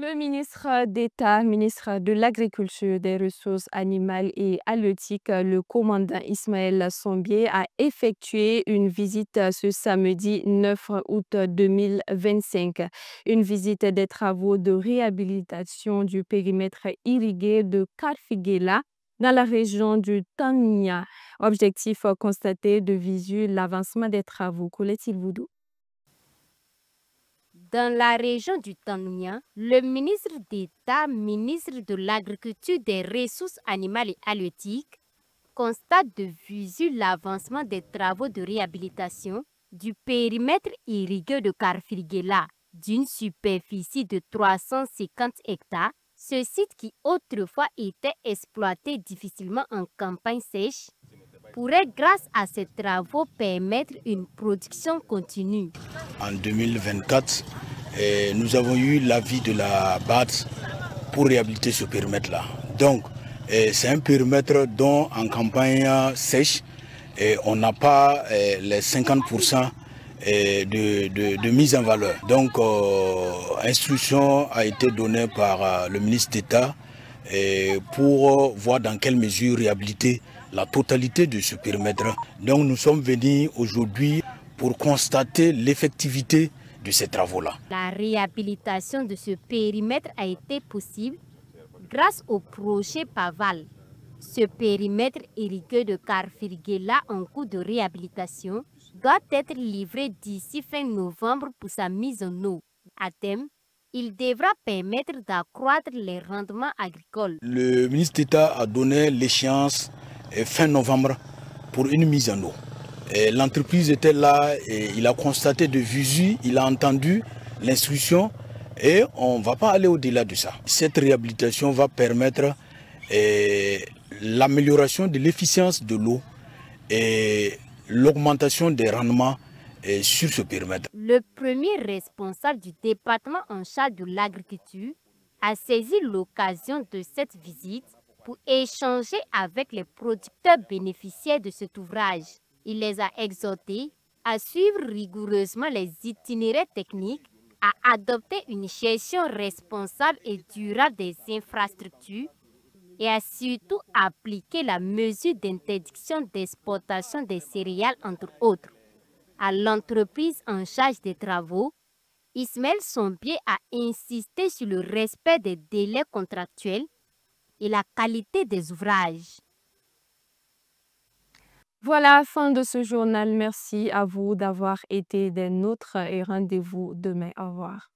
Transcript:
Le ministre d'État, ministre de l'Agriculture, des Ressources animales et halieutiques, le commandant Ismaël Sombier, a effectué une visite ce samedi 9 août 2025. Une visite des travaux de réhabilitation du périmètre irrigué de Karfigela dans la région du Tangnia. Objectif constaté de visu l'avancement des travaux. Colette Voudou. Dans la région du Tangnia, le ministre d'État, ministre de l'Agriculture, des Ressources animales et halieutiques, constate de visu l'avancement des travaux de réhabilitation du périmètre irrigué de Karfirgela d'une superficie de 350 hectares. Ce site qui autrefois était exploité difficilement en campagne sèche pourrait, grâce à ces travaux, permettre une production continue. En 2024, nous avons eu l'avis de la BAD pour réhabiliter ce périmètre-là. Donc, c'est un périmètre dont en campagne sèche, on n'a pas les 50% de mise en valeur. Donc, instruction a été donnée par le ministre d'État pour voir dans quelle mesure réhabiliter la totalité de ce périmètre. Donc, nous sommes venus aujourd'hui pour constater l'effectivité de ces travaux-là. La réhabilitation de ce périmètre a été possible grâce au projet PAVAL. Ce périmètre irrigué de Karfirgela en cours de réhabilitation doit être livré d'ici fin novembre pour sa mise en eau. À terme, il devra permettre d'accroître les rendements agricoles. Le ministre d'État a donné l'échéance fin novembre pour une mise en eau. L'entreprise était là et il a constaté de visu, il a entendu l'instruction et on ne va pas aller au-delà de ça. Cette réhabilitation va permettre l'amélioration de l'efficience de l'eau et l'augmentation des rendements sur ce périmètre. Le premier responsable du département en charge de l'agriculture a saisi l'occasion de cette visite pour échanger avec les producteurs bénéficiaires de cet ouvrage. Il les a exhortés à suivre rigoureusement les itinéraires techniques, à adopter une gestion responsable et durable des infrastructures et à surtout appliquer la mesure d'interdiction d'exportation des céréales, entre autres. À l'entreprise en charge des travaux, Ismaël Sombier a insisté sur le respect des délais contractuels et la qualité des ouvrages. Voilà, fin de ce journal. Merci à vous d'avoir été des nôtres et rendez-vous demain. Au revoir.